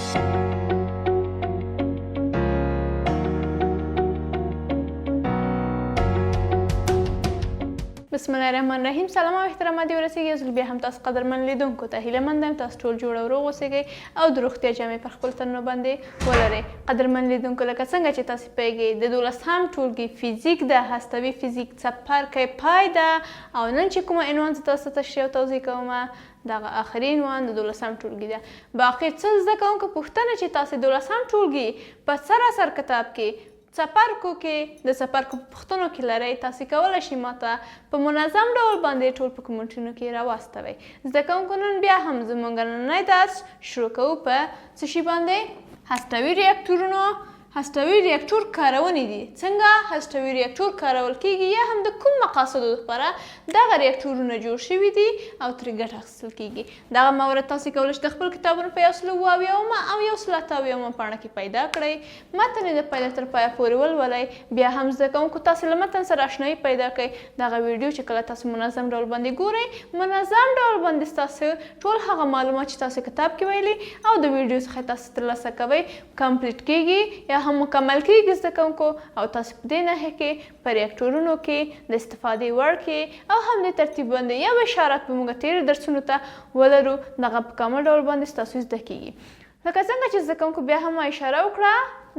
بسم الله الرحمن الرحیم. سلام او احترامات دی ورسیږي. زه بیا هم تاسو قدرمن لیدونکو ته هیله مند یم تاسو ټول جوړ او روغ اوسئ او د روغتیا جامې پر خپل تنو باندې ولرئ. قدرمن لیدونکو لکه څنګه چې تاسو پوهیږئ د 12 ټولګي فزیک د هستوي فزیک څپرکی پای ده او نن چې کومه عنوان زه تاسو ته تشریح او توضیح کوم دغه آخري عنوان د 12 ټولګي ده. باقي څه زده کوونکو پوښتنه چې تاسو 12 ټولګي په سراسر کتاب کې څپرکو کې د څپرکو په پوښتنو کې لرئ تاسو کولی شئ ماته په منظم ډول باندې ټول په کومنټونو کې راواستوئ. زده کوونکو نن بیا هم زموږ نننی درس شروع کوو په څه شي باندې؟ هستوي ریاکټورونو. هستوي ریاکټور کارونې دي. څنګه هستوي ریاکټور کارول کیږي یا هم د کوم مقاصدو لپاره دغه ریاکټورونه جوړ شوي دي او ترې ګټه اخیستل کیږي. دغه مورد تاسو کولی شئ د خپل کتابونو په 128 او 128 پاڼه کې پیدا کړئ. متن یې د پیله تر پایه پورې ولولئ. بیا هم زده کوونکو تاسو له متن سره اشنایي پیدا کړئ. دغه ویډیو چې کله تاسو منظم ډول باندې ګورئ منظم ډول باندې ستاسو ټول هغه معلومات چې تاسو کتاب کې ویلي او د ویډیو څخه تاسو ترلاسه کوئ کمپلیټ کیږي یا هم مکمل کیږي زده کوونکو او تاسو په دې ناحیه کې په ریاکټورونو کې د استفادې وړ کې او هم د ترتیب باندې یو اشارات به موږ تېرو درسونو ته ولرو دغه په کامل ډول باندې ستاسو زده کیږي. لکه څنګه چې زده کوونکو بیا هم اشاره وکړه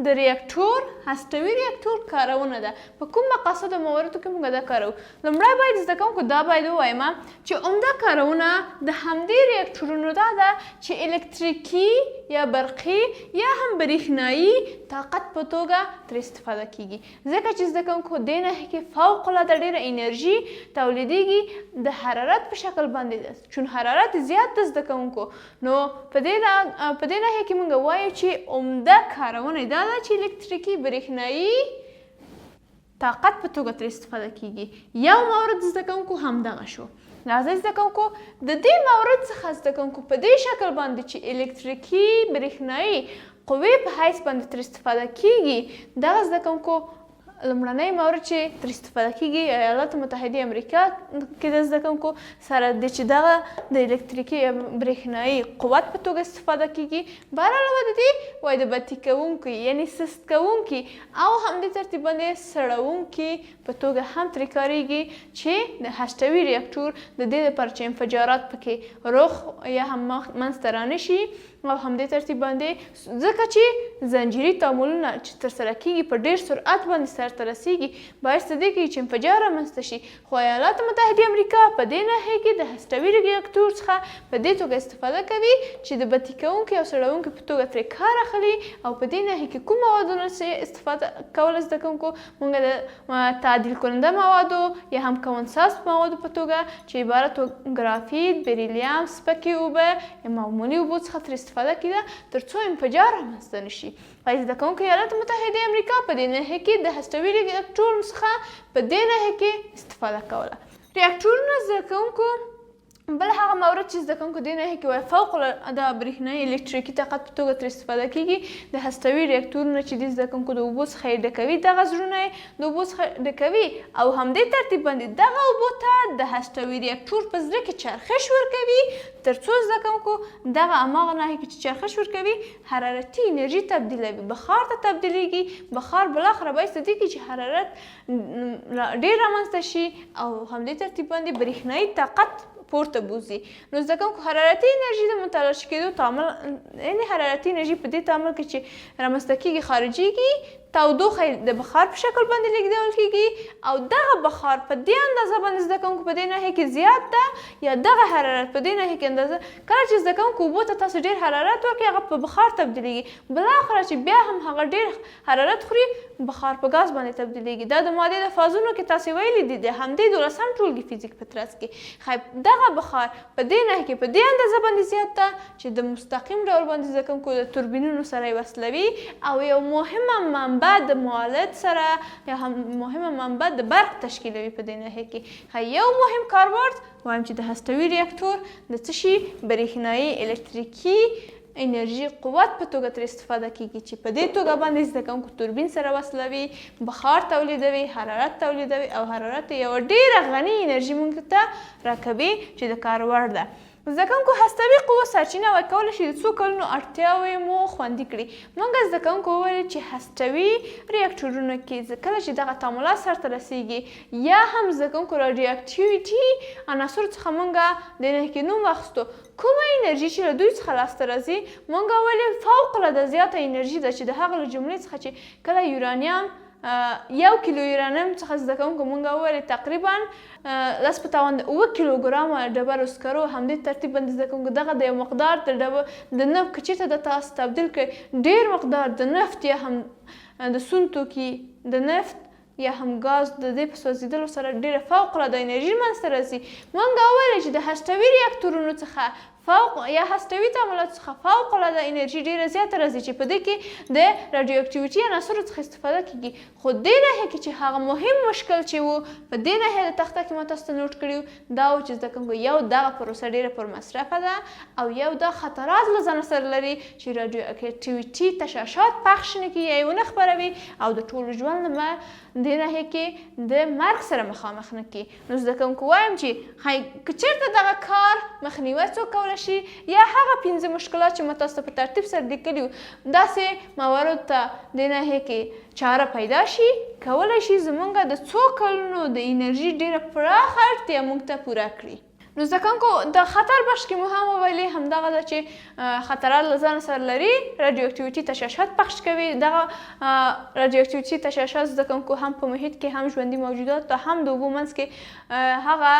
د ریاکټور هستوي ریاکټور کارونه ده. په کوم مقاصدو مواردو کې موږ دا کاروو؟ لومړی باید زده کوونکو دا باید ووایم چې عمده کارونه د همدې ریاکټورونو دا ده چې الکتریکي یا برقي یا هم برېښنایي طاقت په توګه ترې استفاده کیږي. ځکه چې زده کوونکو دې ناحیې کې فوق العاده ډېره انرژي تولیدیږي د حرارت په شکل باندې ده. چون حرارت زیات ده زده کوونکو نو په دې ناحیه کې موږ وایو چې عمده کارونه دا ده چې الکتریکي برېښنایي طاقت په توګه ترې استفاده کیږي. یو مورد زده کوونکو همدغه شو. راځئ زده کوونکو د دې مورد څخه زده کوونکو په دې شکل باندې چې الکتریکي برېښنایي قوې په حیث باندې ترې استفاده کیږي دغه زده کوونکو لومړنی مورد چې ترې استفاده کیږي ایالات متحده امریکا کې د زده کوونکو سره د چې دغه د الکتریکي برېښنایي قوت په توګه استفاده کیږي. بهرحال د دې وایي د بطي کوونکي یعنې سست کوونکي او همدې ترتیب باندې سړوونکي په توګه هم ترې کاریږي چې د هستوي ریاکټور د دې لپاره چې انفجارات پکې رخ یا هم منځته رانشي او همدې ترتیب باندې ځکه چې زنجیري تعاملونه چې ترسره کیږي په ډېر سرعت باندې سرته رسیږي باعث د دې کیږي چې انفجار رامنځته شي. خو ایالات متحده امریکا په دې ناحیه کې د هستوي ریاکټور څخه په دې توګه استفاده کوي چې د بطي کوونکي او سړوونکي په توګه ترې کار اخلي او په دې ناحیه کې کوم موادونه چې استفاده کول زده کوونکو موږ د تعدیل کننده موادو یا هم کوانساس موادو په توګه چې عبارت و ګرافیت، بیریلیم، سپکې اوبه یا معمولي اوبو څخه ترې استفاده کیده تر څو انفجار رامنځته نشي. زده کوونکو ایالات متحده امریکا په دې ناحیه کې د هستوي ریاکټور څخه په دې ناحیه کې استفاده کوله. ریاکټورونه زده کوونکو بل هغه مورد چې زده کوونکو دې ناحیه کې وایي فوق العاده برېښنایي الکتریکي طاقت په توګه ترې استفاده کیږي د هستوي ریاکټورونه چې دي زده کوونکو د اوبو څخه یې ډکوي دغه زړونه یې د اوبو څخه ډکوي او همدې ترتیب باندې دغه اوبو ته د هستوي ریاکټور په زړه کې چرخش ورکوي تر څو زده کوونکو دغه هماغه ناحیه کې چې چرخش ورکوي حرارتي انرژي تبدیلوي بخار ته تبدیلیږي. بخار بالاخره باعث د دې کیږي چې حرارت ډېر رامنځته شي او همدې ترتیب باندې برېښنایي طاقت پورته بوزي. نو زده کوونکو حرارتي انرژي د متلاشي کېدو تعامل یعنې حرارتي انرژي په دې تعامل کې چې رامنځته کیږي خارجیږي تودوخه د بخار په شکل باندې لیږدول کیږي او دغه بخار په دې اندازه باندې زده کوونکو په دې ناحیه کې زیات ده یا دغه حرارت په دې ناحیه کې اندازه کله چې زده کوونکو اوبو ته تاسو ډېر حرارت ورکړئ هغه په بخار تبدیلیږي. بالاخره چې بیا هم هغه ډېر حرارت خوري بخار په ګاز باندې تبدیلیږي. دا د مادې د فازونو کې تاسو ویلي دي د همدې 12 ټولګي فزیک په ترڅ کې دغه بخار په دې ناحیه کې په دې اندازه باندې زیات ده چې د مستقیم ډول باندې زده کوونکو د توربینونو سره یې وصلوي او یو مهمه منبع د مولد سره یا هم مهمه منبع د برق تشکیلوي په دې ناحیه کې. یو مهم کاربرد وایم چې د هستوي ریاکټور د څه شي برېښنایي الکتریکي انرژي قوت په توګه ترې استفاده کیږي چې په دې توګه باندې زده کوونکو توربین سره وصلوي بخار تولیدوي حرارت تولیدوي او حرارت یوه ډېره غني انرژي موږ ته راکوي چې د کار وړ ده. زده کوونکو هستوي قوه سرچینه ورکولی شي د څو کلونو اړتیاوې مو خوندي کړي. موږ زده کوونکو وویل چې هستوي ریاکټورونو کې کله چې دغه تعاملات سرته رسیږي یا هم زده کوونکو راډیو اکټیویټي عناصرو څخه موږ د دې کې نوم واخیستو کومه انرژي چې له دوی څخه لاسته راځي موږ ویلې فوق العاده زیاته انرژي ده چې د هغه له جملې څخه چې کله یورانیم 1 کیلو یورانیم څخه زده کوونکو موږ وویل تقریبا 10 په توان د 7 کیلوګرامه ډبرو سکرو همدې ترتیب باندې زده کوونکو دغه د یو مقدار د نفت که چېرته د تاسو تبدیل کړئ ډېر مقدار د نفت یا هم د سون توکي د نفت یا هم ګاز د دې په سوځېدلو سره ډېره فوق العاده انرژي منځته راځي. موږ وویل چې د هستوي ریاکټورونو څخه فوق یا هستوي تعاملاتو څخه فوق العاده انرژي ډېره زیاته راځي چې په دې کې د راډیو اکټیویټي عناصرو څخه استفاده کیږي. خو دې ناحیه کې چې هغه مهم مشکل چې و په دې ناحیه د تخته کې ما تاسو ته نوټ کړي دا و چې زده کوونکو یو دغه پروسه ډېره پرمصرفه ده او یو دا خطرات له ځانه سره لري چې راډیو اکټیویټي تشعشعات پخش نه کړي یا یې ونه خپروي او د ټول ژوند دې ناحیه کې د مرګ سره مخامخ نه کړي. نو زده کوونکو وایم چې که چېرته دغه کار مخنیوی څوک کولی شي یا هغه 5 مشکلات چې ما تاسو ته په ترتیب سره لیکلي وو داسې مواردو ته دې ناحیه کې چاره پیدا شي کولی شي زموږ د څو کلونو د انرژي ډېره پراخه اړتیا موږ ته پوره کړي. نو زده کوونکو د خطر بخش کې مو هم وویلې همدغه ده چې خطرات له ځانه سره لري راډیو اکټیویټي تشعشعات پخش کوي. دغه راډیو اکټیویټي تشعشعات زده کوونکو هم په محیط کې هم ژوندي موجودات ته هم د اوبو منځ کې هغه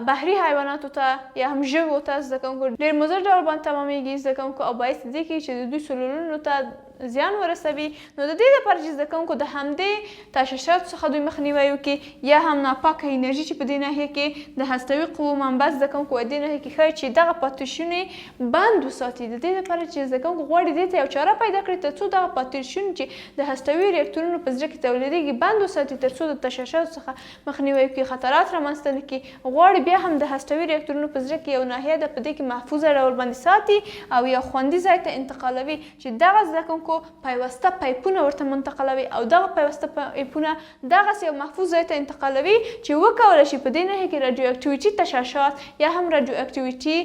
بحري حیواناتو ته یا هم ژویو ته زده کوونکو ډېر مضر ډول باندې تمامیږي زده کوونکو او باعث دې کیږي چې د دوی سلولونو ته زیان ورسوي. نو د دې لپاره چې زده کوونکو د همدې تشعشعاتو څخه دوی مخنیوی وکړي یا هم ناپاکه انرژي چې په دې ناحیه کې د هستوي قوو منبع زده کوونکو دې ناحیه کې ښایي چې دغه پاتېشونې بند وساتي. د دې لپاره چې زده کوونکو غواړي دې ته یو چاره پیدا کړي تر څو دغه پاتېشونې چې د هستوي ریاکټورونو په زړه کې تولیدېږي بند وساتي تر څو د تشعشعاتو څخه مخنیوی وکړي خطرات رامنځته نه کړي. غواړي بیا هم د هستوي ریاکټورونو په زړه کې یو ناحیه ده په دې کې محفوظه ډول باندې ساتي او یو خوندي ځای ته انتقالوي چې دغه زده کوونکو پیوسته پایپونه ورته منتقلوي او دغه پیوسته پایپونه دغسې یو محفوظ ځای ته انتقالوي چې وکولی شي په دې ناحیه کې راډیو اکټیویټي تشعشعات یا هم راډیو اکټیویټي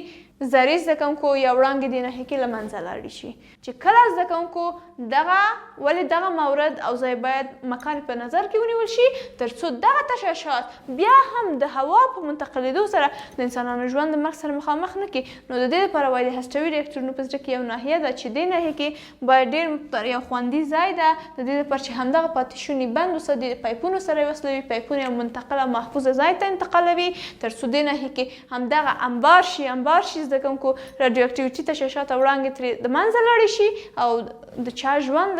ذرې زده کوونکو یا وړانګې دې ناحیې کې له منځه لاړې شي. چې کله زده کوونکو ولې دغه مورد او ځای باید مکان په نظر کې ونیول شي تر څو دغه تشعشعات بیا هم د هوا په منتقلېدو سره د انسانانو ژوند د مرګ سره مخامخ نه کړي. نو د دې لپاره وایي د هستوي ریاکټورونو په زړه کې یو ناحیه ده چې دې ناحیه کې باید ډېر یو خوندي ځای ده د دې لپاره چې همدغه پاتېشونې بند وساتي د پایپونو سره یې وصلوي پایپونه یو منتقله محفوظه ځای ته انتقالوي تر څو دې ناحیه کې همدغه انبار شي زده کوونکو راډیو اکټیویټي تشعشعات او وړانګې ترې د منځه لاړې شي او د چا ژوند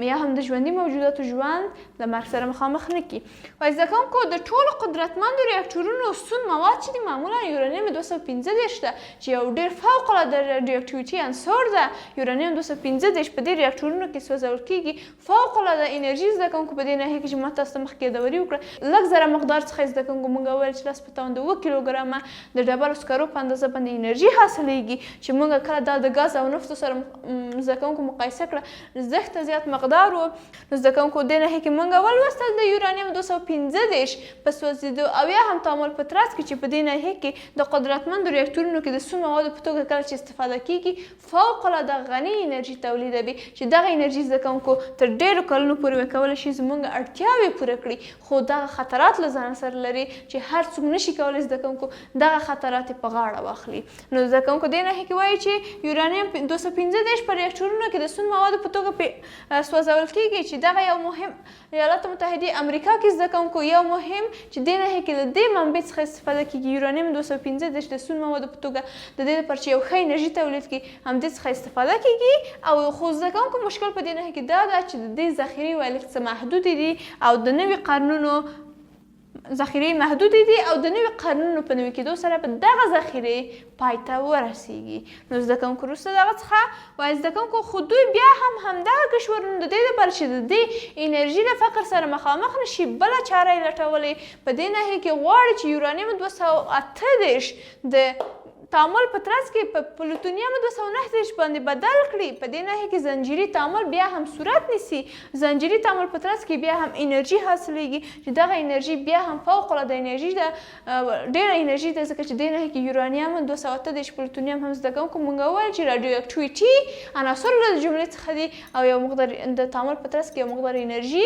یا هم د ژوندي موجوداتو ژوند د مرګ سره مخامخ نه کړي. وایي زده کوونکو د ټولو قدرتمندو ریاکټورونو سون مواد چې دي معمولا یورانیم 215 ده چې یو ډېر فوق العاده راډیو اکټیویټي عنصر ده. یورانیم 215 په دې ریاکټورونو کې سوځول کېږي فوق العاده انرژي زده کوونکو په دې ناحیه کې چې ما تاسو ته مخکې یادوري وکړه لږ ذره مقدار څخه زده کوونکو موږ وویل چې 10 په توان د 7 کیلوګرامه د ډبرو سکرو په اندازه باندې انرژي حاصلېږي چې موږ کله دا د ګاز او نفتو سره زده کوونکو مقایسه کړه زښته زیات مقدار و. نو زده کوونکو دې ناحیه کې موږ ولوستل د یورانیم 215 په سوځېدو او یا هم تعامل په ترڅ کې چې په دې ناحیه کې د قدرتمندو ریاکټورونو کې د سون موادو په توګه کله چې استفاده کېږي فوق العاده غني انرژي تولیدوي چې دغه انرژي زده کوونکو تر ډېرو کلونو پورې وکولی شي زموږ اړتیاوې پوره کړي. خو دغه خطرات له ځانه سره لري چې هر څوک نشي کولی زده کوونکو دغه خطرات یې په غاړه واخلي. نو زده کوونکو دې ناحیه کې وایي چې یورانیم 215 په ریاکټورونو کې د سون موادو په توګه سوځول کېږي چې دغه یو مهم ایالات متحده امریکا کې زده کوونکو یو مهم چې دې ناحیه کې د دې منبع څخه استفاده کېږي یورانیم 215 د سون موادو په توګه د دې لپاره چې یو ښه انرژي تولید کړي همدې څخه استفاده کېږي. او خو زده کوونکو مشکل په دې ناحیه کې دا ده چې د دې ذخیرې ویلې څه محدودې دي او د نوي قرنونو ذخیرې محدودې دي او د نوي قرنونو په نوي کېدو سره به دغه ذخیرې پای ته ورسیږي. نو زده کوونکو وروسته دغه څخه وایي زده کوونکو خو دوی بیا هم همدغه کشورونه د دې لپاره چې د دې انرژي له فقر سره مخامخ نه شي بله چاره یې لټولې په دې ناحیه کې غواړي چې یورانیم 218 د تعامل په ترڅ کې په پلوتونیم 239 باندې بدل کړي، په دې ناحیه کې زنجیري تعامل بیا هم صورت نیسي. زنجیري تعامل په ترڅ کې بیا هم انرژي حاصلیږي چې دغه انرژي بیا هم فوق العاده انرژي ده، ډېره انرژي ده، ځکه چې دې ناحیه کې یورانیم 238 پلوتونیم هم زده کوونکو موږ وویل چې راډیو اکټیویټي عناصرو له جملې څخه دي او یو مقدار د تعامل په ترڅ کې یو مقدار انرژي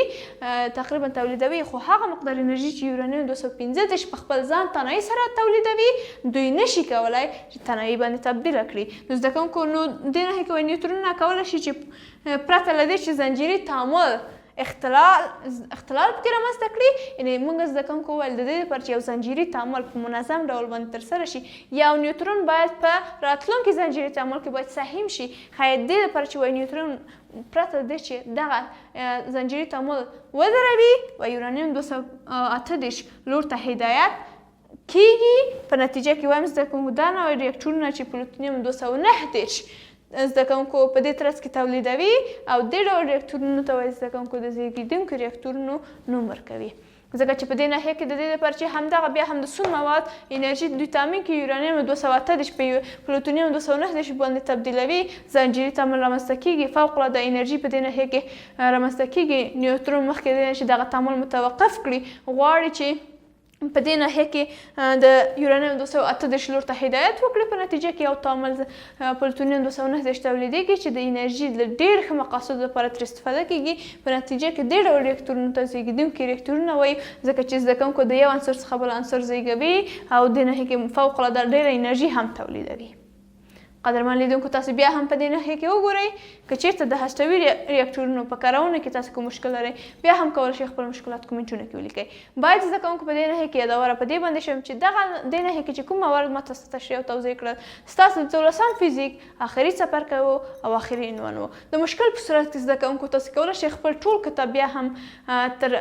تقریبا تولیدوي، خو هغه مقدار انرژي چې یورانیم 215 په خپل ځان تنهایی سره تولیدوي دوی نشي کولی چې تنهایی باندې تبدیله کړي. نو زده کوونکو نو دې ناحیې کې وایي نیوترونونه کولی شي چې پرته له دې چې زنجیري تعامل اختلال پکې رامنځته کړي، یعنې موږ زده کوونکو وویل د دې لپاره چې یو زنجیري تعامل په منظم ډول باندې ترسره شي یو نیوترون باید په راتلونکي زنجیري تعامل کې باید سهیم شي. ښاید دې لپاره چې وایي نیوترون پرته له دې چې دغه زنجیري تعامل ودروي و یورانیم 238 لور ته هدایت کیږي، په نتیجه کې وایم زده کوونکو دا نوع ریاکټورونه چې پلوتونیم 239 زده کوونکو په دې ترڅ کې تولیدوي او دې ډول ریاکټورونو ته وایي زده کوونکو د زیږیدونکو ریاکټورونو نوم ورکوي، ځکه چې په دې ناحیه کې د دې لپاره چې همدغه بیا هم د سون مواد انرژي دوی تامین کړي یورانیم 238 په پلوتونیم 239 باندې تبدیلوي، زنجیري تعامل رامنځته کیږي، فوق العاده انرژي په دې ناحیه کې رامنځته کیږي. نیوترون مخکې د دې چې دغه تعامل متوقف کړي غواړي چې په دې ناحیه کې د یورانیم 238 لور ته هدایت وکړي، په نتیجه کې یو تعامل پلوتونیم 239 تولیدېږي چې د انرژي د ډېر ښه مقاصدو لپاره ترې استفاده کیږي. په نتیجه کې دې ډول ریاکټورونو ته زیږیدونکي ریاکټورونه وایي، ځکه چې زده کوونکو د یو عنصر څخه بل عنصر زیږوي او دې ناحیه کې فوق العاده ډېره انرژي هم تولیدوي. قدرمن لیدونکو تاسو بیا هم په دې ناحیه کې وګورئ که چیرته د هستوي ریاکټورونو په کارونه کې تاسو کوم مشکل لرئ بیا هم کولی شئ خپل مشکلات کومنټونه کې ولیکئ. باید زده کوونکو په دې ناحیه کې یادوره په دې باندې شم چې دغه دې ناحیه کې چې کوم موارد ما تاسو ته تشریح او توضیح کړل ستاسو د 14 فزیک آخري څپرکی و او آخري عنوان و. د مشکل په صورت کې زده کوونکو تاسو کولی شئ خپل ټول کتاب بیا هم تر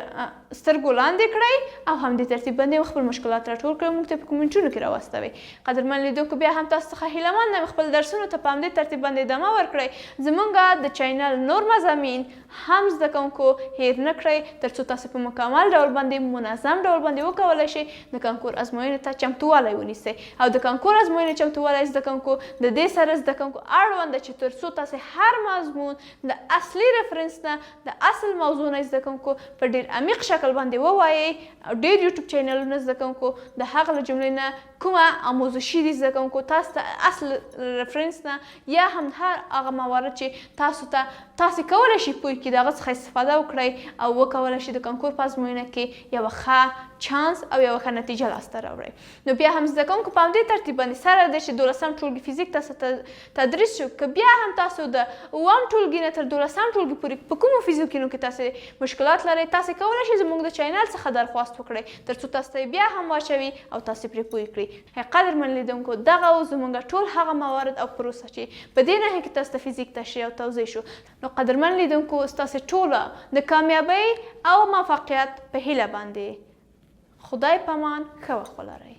سترګو لاندې کړئ او هم دې ترتیب باندې خپل مشکلات راټول کړئ موږ ته په کومنټونو کې راواستوئ. قدرمن لیدونکو بیا هم تاسو څخه هیله یم خپل درسونو ته په همدې ترتیب باندې ادامه ورکړئ. زموږ د چینل نور مضامین هم زده کوونکو هیر نه کړئ تر څو تاسو په مکمل ډول باندې منظم ډول باندې وکولی شئ د کانکور ازموینې ته چمتووالی ونیسئ او د کانکور ازموینې چمتووالی زده کوونکو د دې سره زده کوونکو اړوند ده چې تر څو تاسو هر مضمون د اصلي ریفرنس نه د اصل موضوع نه زده کوونکو په ډېر عمیق شکل باندې ووایئ او ډېر یوټیوب چینلونه زده کوونکو د هغه له جملې نه کومه آموزشي دي زده کوونکو تاسو ته اصل ریفرنس نه یا هم هر هغه موارد چې تاسو کولی شئ پوه کړئ د هغه څخه استفاده وکړئ او وکولی شئ د کانکور په ازموینه کې یوه ښه چانس او یوه ښه نتیجه لاسته راوړئ. نو بیا هم زده کوونکو په همدې ترتیب باندې سره دی چې 12 ټولګي فزیک تاسو ته تدریس شو که بیا هم تاسو د 9 ټولګي نه تر 12 ټولګي پورې په کومو فزیکونو کې تاسو مشکلات لرئ تاسو کولی شئ زموږ د چینل څخه درخواست وکړئ تر څو تاسو ته بیا هم واچوي او تاسو پرې پوه کړئ. قدرمن لیدونکو دغه و زموږ ټول هغه موارد او پروسه چې په دې ناحیه کې تاسو ته فزیک تشریح او توضیح شو. نو قدرمن لیدونکو ستاسو ټوله د کامیابۍ او موفقیت په هیله باندې خدای پامان ښه وخت ولرئ.